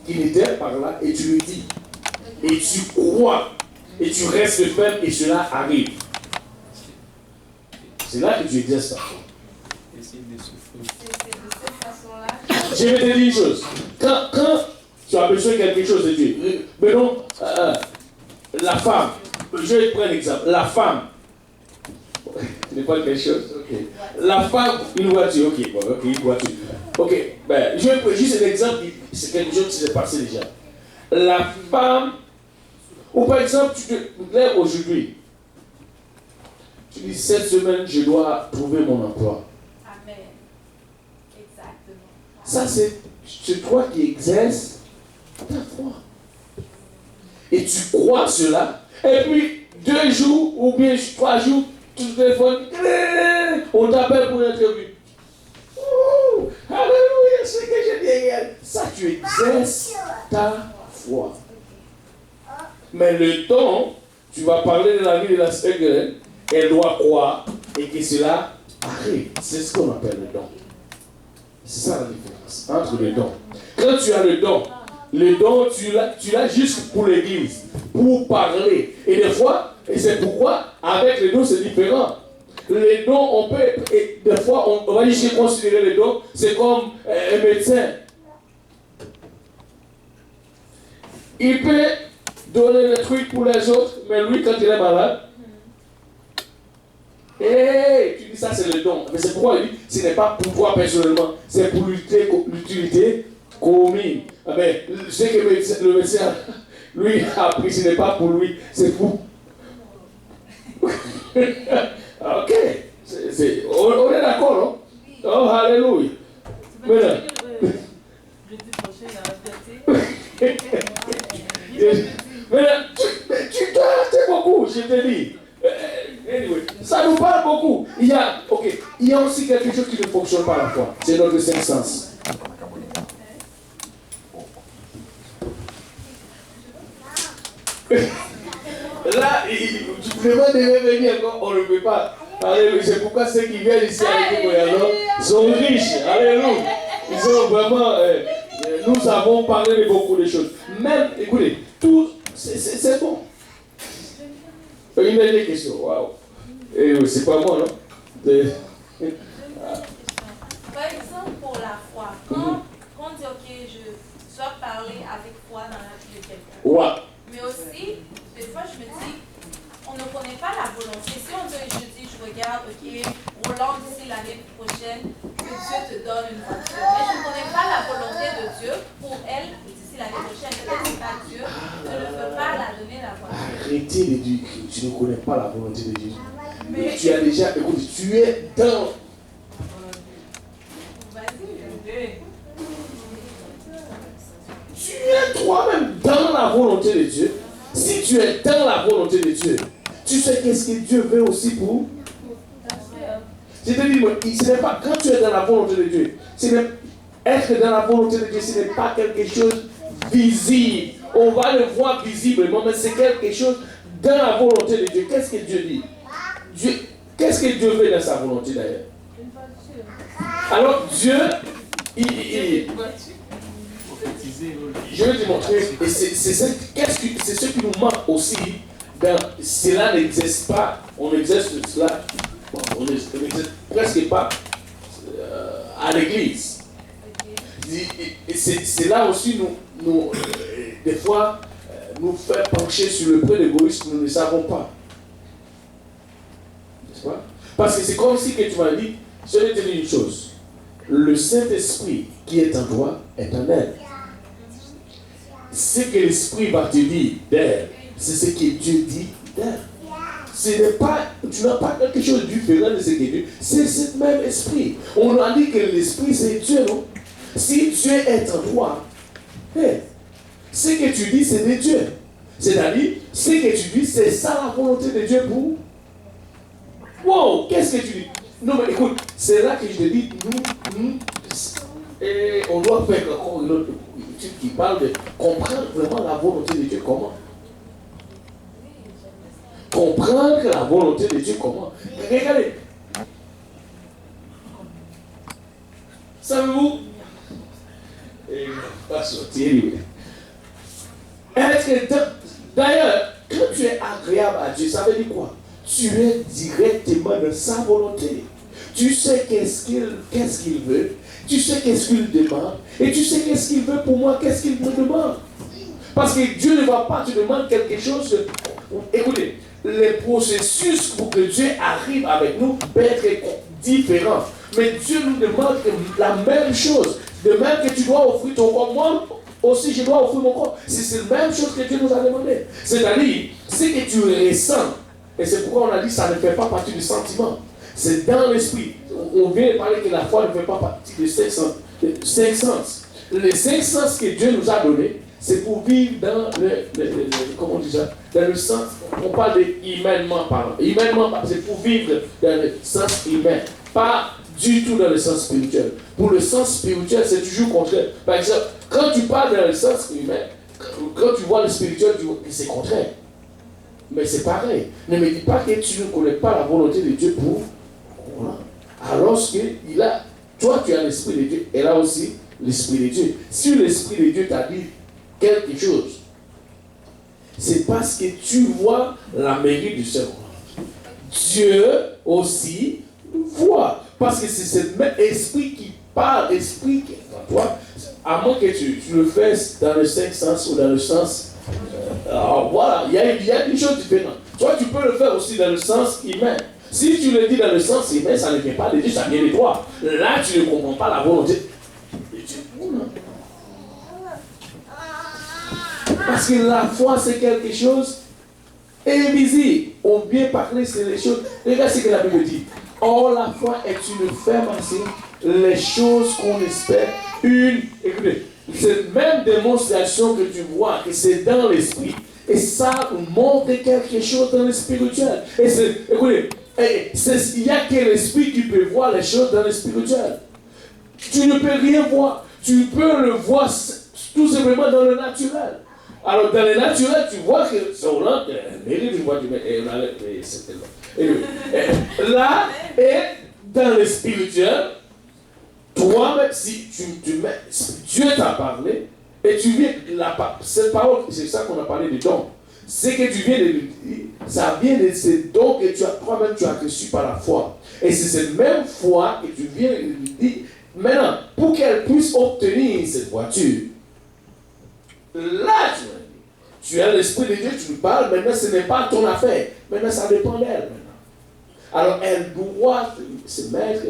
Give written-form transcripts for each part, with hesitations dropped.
qu'il était par là et tu lui dis. Et tu crois. Et tu restes ferme et cela arrive. C'est là que tu exerces ta foi. Je vais te dire une chose. Quand tu as besoin de quelque chose de Dieu, maintenant, la femme, je vais prendre un exemple. La femme, tu veux pas quelque chose? Ok. La femme, une voiture, ok, bon, ok, une voiture. Ok, ben, je vais prendre juste un exemple, c'est quelque chose qui s'est passé déjà. La femme, ou par exemple, tu te lèves aujourd'hui, tu dis cette semaine, je dois trouver mon emploi. Amen. Exactement. Ça, c'est toi qui exerces ta foi. Et tu crois cela, et puis 2 jours ou bien 3 jours, tu téléphones, on t'appelle pour une interview. Oh, alléluia, c'est que j'ai dit hier. Ça, tu exerces ta foi. Mais le temps, tu vas parler de la vie de la sœur, elle doit croire et que cela arrive. C'est ce qu'on appelle le don. C'est ça la différence entre le don. Quand tu as le don, tu l'as juste pour l'église, pour parler. Et des fois, et c'est pourquoi, avec les dons, c'est différent. Les dons, on peut, et des fois, on va juste considérer les dons, c'est comme un médecin. Il peut donner des trucs pour les autres, mais lui, quand il est malade, tu dis ça, c'est le don. Mais c'est pourquoi il dit, ce n'est pas pour toi personnellement, c'est pour l'utilité commune. Mais ce que le médecin, lui, a appris, ce n'est pas pour lui, c'est pour. Ok. On est d'accord, non? Oh, alléluia. Maintenant. Maintenant, tu dois arrêter beaucoup, je te dis. Anyway, ça nous parle beaucoup. Il y a aussi quelque chose qui ne fonctionne pas à la fois. C'est notre cinq sens. Là, tu demandes de revenir encore, on ne peut pas. Alléluia. C'est pourquoi ceux qui viennent ici avec nous sont riches. Alléluia. Ils sont vraiment. Nous avons parlé de beaucoup de choses. Même, écoutez, tout, c'est bon. Une dernière question. Waouh. C'est pas moi, non? Par exemple, pour la foi, quand on dit, ok, je dois parler avec foi dans la vie de quelqu'un. Ouais. Mais aussi, des fois, je me dis, on ne connaît pas la volonté. Si on dit, je regarde, ok, Roland, d'ici l'année prochaine, que Dieu te donne une voiture. Mais je ne connais pas la volonté de Dieu pour elle d'ici l'année prochaine. Peut-être que c'est pas Dieu, je ne peux pas la donner la voiture. Arrêtez de dire que tu ne connais pas la volonté de Dieu. Mais tu as déjà, écoute, tu es dans. Tu es toi-même dans la volonté de Dieu. Si tu es dans la volonté de Dieu, tu sais qu'est-ce que Dieu veut aussi pour. C'est-à-dire, ce n'est pas quand tu es dans la volonté de Dieu, être dans la volonté de Dieu, ce n'est pas quelque chose visible. On va le voir visiblement, mais c'est quelque chose dans la volonté de Dieu. Qu'est-ce que Dieu dit? Qu'est-ce que Dieu veut dans sa volonté d'ailleurs? Alors Dieu, je vais te montrer, et c'est ce qui nous manque aussi. Cela n'existe pas, on exerce cela, bon, on n'exerce presque pas à l'église. Et c'est là aussi, des fois, nous faire pencher sur le point d'égoïsme, nous ne savons pas. N'est-ce pas? Parce que c'est comme si que tu m'as dit, je vais te dire une chose. Le Saint-Esprit qui est en toi est en elle. Ce que l'Esprit va te dire d'elle, c'est ce que Dieu dit d'elle. Tu n'as pas quelque chose de différent de ce que Dieu. C'est ce même esprit. On a dit que l'esprit c'est Dieu, non? Si Dieu est en toi, ce que tu dis c'est de Dieu. C'est-à-dire, ce que tu dis c'est ça la volonté de Dieu pour. Wow, qu'est-ce que tu dis? Non mais écoute, c'est là que je te dis, et on doit faire encore une autre étude qui parle de comprendre vraiment la volonté de Dieu comment. Comprendre la volonté de Dieu comment. Regardez. Savez-vous? Et il va sortir. D'ailleurs, quand tu es agréable à Dieu, ça veut dire quoi? Tu es directement dans sa volonté. Tu sais qu'est-ce qu'il veut, tu sais qu'est-ce qu'il demande, et tu sais qu'est-ce qu'il veut pour moi, qu'est-ce qu'il me demande. Parce que Dieu ne va pas te demander quelque chose. Écoutez, les processus pour que Dieu arrive avec nous peuvent être différents. Mais Dieu nous demande la même chose. De même que tu dois offrir ton corps, moi aussi je dois offrir mon corps. C'est la même chose que Dieu nous a demandé. C'est-à-dire, ce que tu ressens, et c'est pourquoi on a dit que ça ne fait pas partie du sentiment. C'est dans l'esprit. On vient de parler que la foi ne fait pas partie des 5 sens. Les 5 sens que Dieu nous a donnés, c'est pour vivre dans comment on dit ça? Dans le sens, on parle humainement parlant. Humainement, c'est pour vivre dans le sens humain. Pas du tout dans le sens spirituel. Pour le sens spirituel, c'est toujours contraire. Par exemple, quand tu parles dans le sens humain, quand tu vois le spirituel, tu vois que c'est contraire. Mais c'est pareil. Ne me dis pas que tu ne connais pas la volonté de Dieu pour. Voilà. Alors que toi tu as l'esprit de Dieu, et là aussi l'esprit de Dieu. Si l'esprit de Dieu t'a dit quelque chose, c'est parce que tu vois la mérite du Seigneur. Dieu aussi voit. Parce que c'est ce même esprit qui parle, esprit qui est en toi, à moins que tu le fasses dans le 5 sens ou dans le sens. Alors voilà, il y a des choses différentes. Toi, tu peux le faire aussi dans le sens humain. Si tu le dis dans le sens humain, ça ne vient pas de Dieu, ça vient de toi. Là, tu ne comprends pas la volonté de Dieu. Parce que la foi, c'est quelque chose invisible. On vient parler, c'est les choses. Regarde ce que la Bible dit. Or, la foi est une ferme assiette, les choses qu'on espère. Écoutez, cette même démonstration que tu vois, que c'est dans l'esprit, et ça montre quelque chose dans le spirituel. Et écoutez, il n'y a que l'esprit qui peut voir les choses dans le spirituel. Tu ne peux rien voir. Tu peux le voir tout simplement dans le naturel. Alors, dans le naturel, tu vois que son là, là, et dans le spirituel, toi-même, si Dieu t'a parlé, et tu viens, cette parole, c'est ça qu'on a parlé de dons. Ce que tu viens de lui dire, ça vient de ces dons que toi-même tu as reçus par la foi. Et c'est cette même foi que tu viens de lui dire. Maintenant, pour qu'elle puisse obtenir cette voiture, là, tu as l'esprit de Dieu, tu lui parles, maintenant ce n'est pas ton affaire. Maintenant, ça dépend d'elle. Alors, elle doit se mettre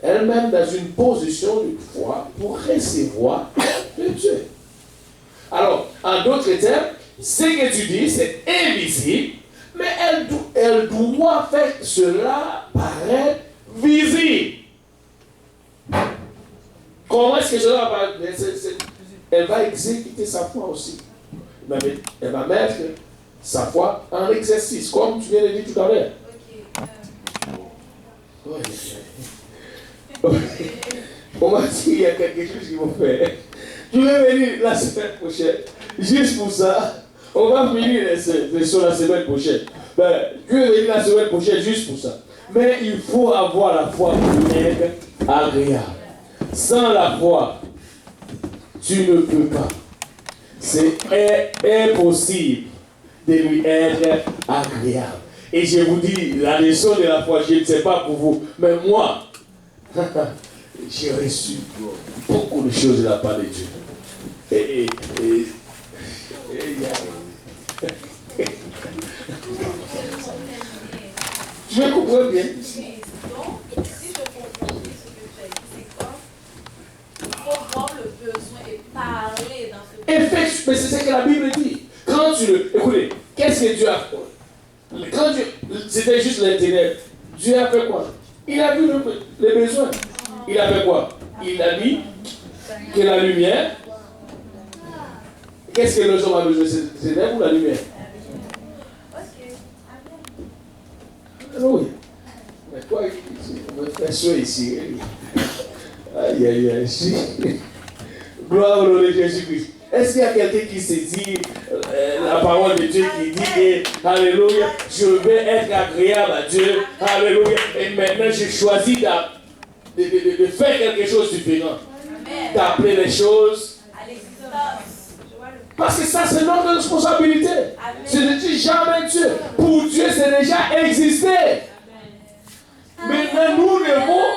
elle-même dans une position de foi pour recevoir de Dieu. Alors, en d'autres termes, ce que tu dis, c'est invisible, mais elle doit faire cela paraître visible. Comment est-ce que cela va paraître? Elle va exécuter sa foi aussi. Elle va mettre sa foi en exercice, comme tu viens de dire tout à l'heure. On m'a dit qu'il y a quelque chose qu'ils vont faire. Tu veux venir la semaine prochaine, juste pour ça. On va finir sur la semaine prochaine. Tu veux venir la semaine prochaine juste pour ça. Mais il faut avoir la foi pour être agréable. Sans la foi, tu ne peux pas. C'est impossible de lui être agréable. Et je vous dis, la leçon de la foi, je ne sais pas pour vous, mais moi, j'ai reçu beaucoup de choses de la part de Dieu. Tu me comprends bien? Donc, si je comprends bien ce que tu as dit, c'est quoi? Il faut voir le besoin et parler dans ce besoin. Mais c'est ce que la Bible dit. Quand tu le... Écoutez, qu'est-ce que Dieu a fait? Quand c'était juste l'intérêt, Dieu a fait quoi? Il a vu les besoins. Il a fait quoi? Il a dit que la lumière... Qu'est-ce que les hommes ont besoin? C'est l'air ou la lumière? Oui. Mais quoi, on va faire ça ici. Aïe, aïe, aïe. Gloire au nom de Jésus-Christ. Est-ce qu'il y a quelqu'un qui saisit la parole de Dieu qui dit que, alléluia, je vais être agréable à Dieu, alléluia, et maintenant je choisis de faire quelque chose de différent, d'appeler les choses à l'existence. Parce que ça, c'est notre responsabilité. Je ne dis jamais Dieu. Pour Dieu, c'est déjà existé. Maintenant, nous devons.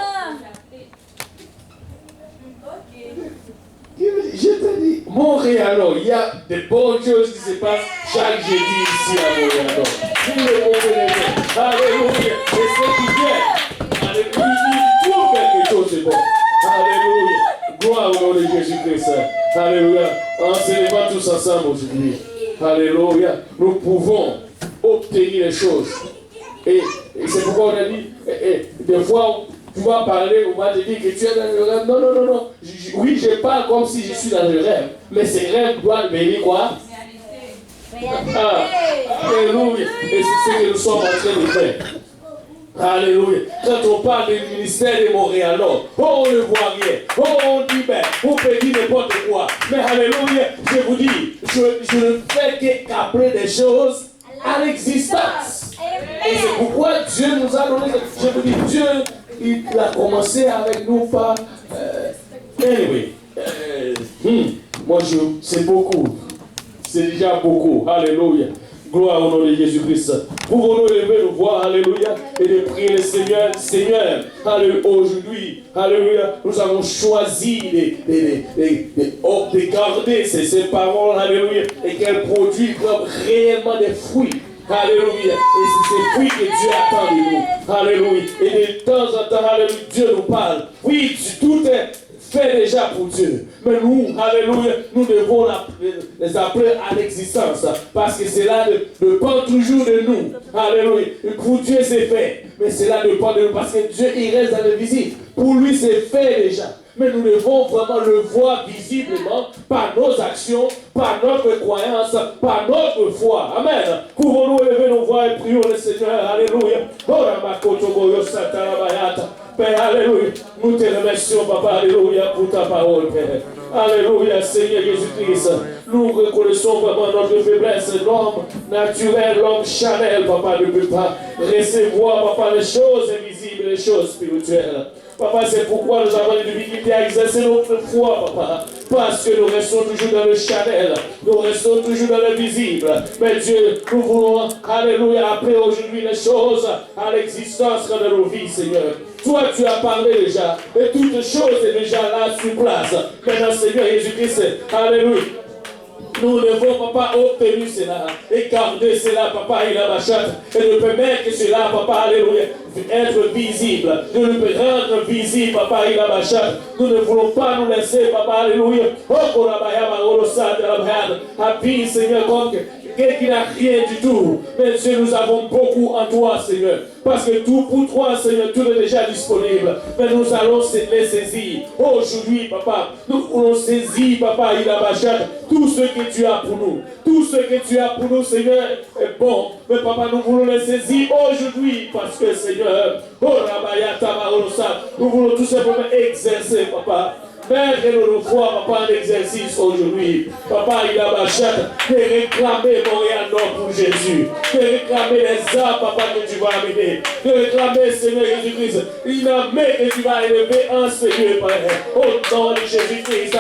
Je te dis, Montréal, il y a des bonnes choses qui se passent chaque jeudi ici à Montréal. Tout le monde est bien. Alléluia. Et c'est qui vient. Alléluia. Il trouve quelque chose, c'est bon. Alléluia. Gloire au nom de Jésus-Christ. Alléluia. En célébrant tous ensemble aujourd'hui. Alléluia. Nous pouvons obtenir les choses. Et c'est pourquoi on a dit, des fois, tu vas parler, on va te dire que tu es dans le rêve. Non, non, non, non. Oui, je parle comme si je suis dans le rêve. Mais ces rêves doivent venir quoi? Alléluia. Et c'est ce que nous sommes en train de faire. Alléluia. Quand on parle du ministère de Montréal, on ne voit rien. On dit, ben, on peut dire n'importe quoi. Mais alléluia, je vous dis, je ne fais qu'appeler des choses à l'existence. Et c'est pourquoi Dieu nous a donné. Je vous dis, Dieu, il a commencé avec nous par. Anyway, moi, c'est beaucoup. C'est déjà beaucoup. Alléluia. Gloire au nom de Jésus-Christ. Pouvons-nous lever nos voix, alléluia, et de prier le Seigneur. Seigneur, alléluia, aujourd'hui, alléluia, nous avons choisi de garder ces paroles, alléluia, et qu'elles produisent réellement des fruits. Alléluia. Et c'est ces fruits que Dieu attend de nous. Alléluia. Et de temps en temps, alléluia, Dieu nous parle. Oui, tout est fait déjà pour Dieu. Mais nous, alléluia, nous devons les appeler à l'existence. Parce que cela dépend toujours de nous. Alléluia. Pour Dieu, c'est fait. Mais cela dépend de nous. Parce que Dieu, il reste dans le visible. Pour lui, c'est fait déjà. Mais nous devons vraiment le voir visiblement par nos actions, par notre croyance, par notre foi. Amen. Pouvons-nous élever nos voix et prions le Seigneur. Alléluia. Père, alléluia. Nous te remercions, Papa, alléluia, pour ta parole, Père. Alléluia, Seigneur Jésus-Christ. Nous reconnaissons vraiment notre faiblesse. L'homme naturel, l'homme charnel, Papa, ne peut pas recevoir, Papa, les choses invisibles, les choses spirituelles. Papa, c'est pourquoi nous avons une difficulté à exercer notre foi, Papa. Parce que nous restons toujours dans le charnel. Nous restons toujours dans le visible. Mais Dieu, nous voulons, alléluia, appeler aujourd'hui les choses à l'existence de nos vies, Seigneur. Toi, tu as parlé déjà. Et toute chose est déjà là sur place. Maintenant, Seigneur Jésus-Christ, alléluia. Nous devons, Papa, obtenir cela et garder cela, Papa, il a ma chatte, et de permettre que cela, Papa, alléluia, être visible, de nous rendre visible, Papa, il a ma chatte. Nous ne voulons pas nous laisser, Papa, alléluia, à vie, Seigneur, comme quelqu'un qui n'a rien du tout. Mais Dieu, nous avons beaucoup en toi, Seigneur, parce que tout pour toi, Seigneur, tout est déjà disponible. Mais nous allons les saisir. Aujourd'hui, Papa, nous voulons saisir, Papa, il a ma chatte, tout ce que tu as pour nous. Tout ce que tu as pour nous, Seigneur, est bon. Mais Papa, nous voulons les saisir aujourd'hui parce que, Seigneur, nous voulons tout simplement exercer, Papa. Mets-nous nos foi, Papa, en exercice aujourd'hui. Papa, il a ma chatte de réclamer Montréal Nord pour Jésus. De réclamer les âmes, Papa, que tu vas amener. De réclamer, Seigneur Jésus-Christ, une armée que tu vas élever en Seigneur, Père. Au nom de Jésus-Christ,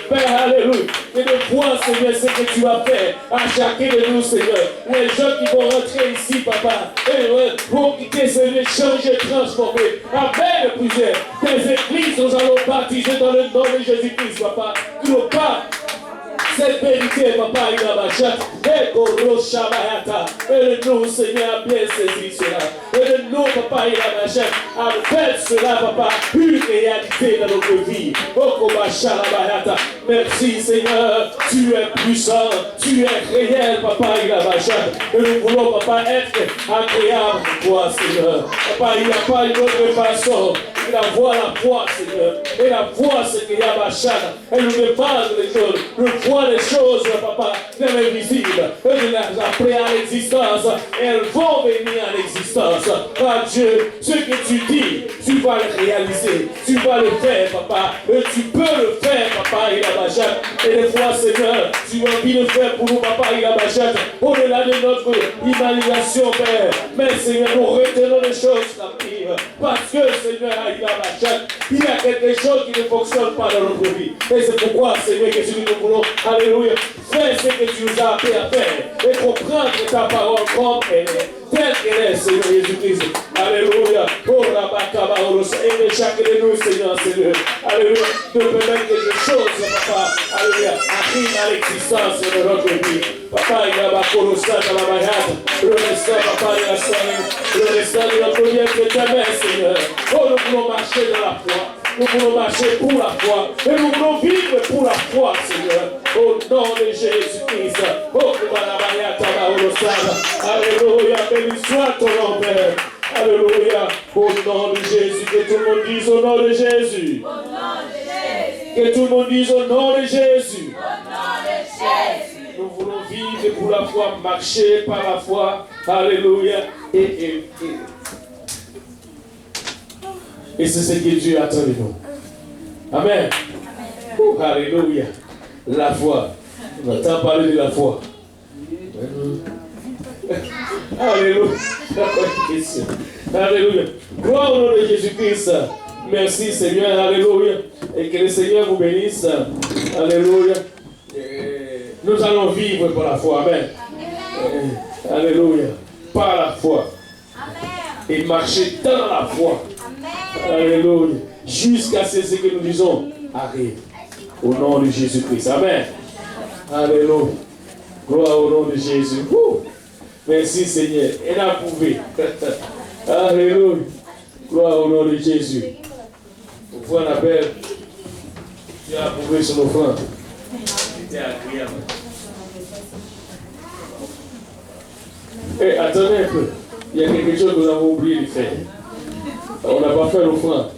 Père, alléluia. Et de voir, Seigneur, ce que tu vas faire à chacun de nous, Seigneur. Les gens qui vont rentrer ici, Papa, et vont quitter, Seigneur, changer, transformer. Avec plusieurs des églises, nous allons baptiser dans le nom de Jésus-Christ, Papa. Tu nous parles cette vérité, Papa, il a ma chatte. Et nous, Seigneur, bien saisi cela. Et nous, Papa, il a ma chatte. À faire cela, Papa, une réalité dans notre vie. Merci, Seigneur. Tu es puissant. Tu es réel, Papa, il a ma chatte. Et nous voulons, Papa, être agréable pour toi, Seigneur. Papa, il n'y a pas une autre façon. Il a voir la foi, Seigneur. Et la foi, c'est qu'il y a ma chatte. Elle nous demande les choses. Nous voit les choses, Papa, dans l'invisible. Et nous les appelons à l'existence. Elles vont venir à l'existence. Par Dieu, ce que tu dis, tu vas le réaliser, tu vas le faire, papa. Et tu peux le faire, papa, il a Bachat. Et des fois, Seigneur, tu as envie de faire pour nous, papa, il a Bachat. Au-delà de notre imagination, Père. Mais Seigneur, nous retenons les choses captives. Parce que, Seigneur, il a Bachat. Il y a quelque chose qui ne fonctionne pas dans notre vie. Et c'est pourquoi, Seigneur, que nous voulons, alléluia, faire ce que tu nous as appelé à faire. Et comprendre ta parole comme elle est. Telle qu'elle est, Seigneur Jésus-Christ. Alléluia. Oh, la bacaba, aide chacun de nous, Seigneur, Seigneur. Alléluia. De permettre que les choses, papa, alléluia, arrivent à l'existence de notre vie. Papa, il y a Bakoro Santa, la Mayata. Le restant, papa, il y a le restant de notre vie est éternel, Seigneur. Oh, nous voulons marcher dans la foi. Nous voulons marcher pour la foi. Et nous voulons vivre pour la foi, Seigneur. Au nom de Jésus-Christ. Oh, alléluia. Béni soit ton nom, Père. Alléluia. Au nom de Jésus. Que tout le monde dise au nom de Jésus. Au nom de Jésus. Que tout le monde dise au nom de Jésus. Au nom de Jésus. Nous voulons vivre pour la foi, marcher par la foi. Alléluia. Et c'est ce que Dieu attend de nous. Amen. Alléluia. La foi. On entend parler de la foi. Alléluia. Alléluia. Gloire au nom de Jésus-Christ. Merci Seigneur. Alléluia. Et que le Seigneur vous bénisse. Alléluia. Nous allons vivre par la foi. Amen. Alléluia. Par la foi. Et marcher dans la foi. Alléluia. Jusqu'à ce que nous disons arrive. Au nom de Jésus-Christ. Amen. Alléluia. Gloire au nom de Jésus. Merci Seigneur. Et approuvé. Alléluia. Gloire au nom de Jésus. Pour voir un appel. Tu as approuvé son offrande. C'était agréable. Attendez un peu. Il y a quelque chose que nous avons oublié de faire. On n'a pas fait l'offrande.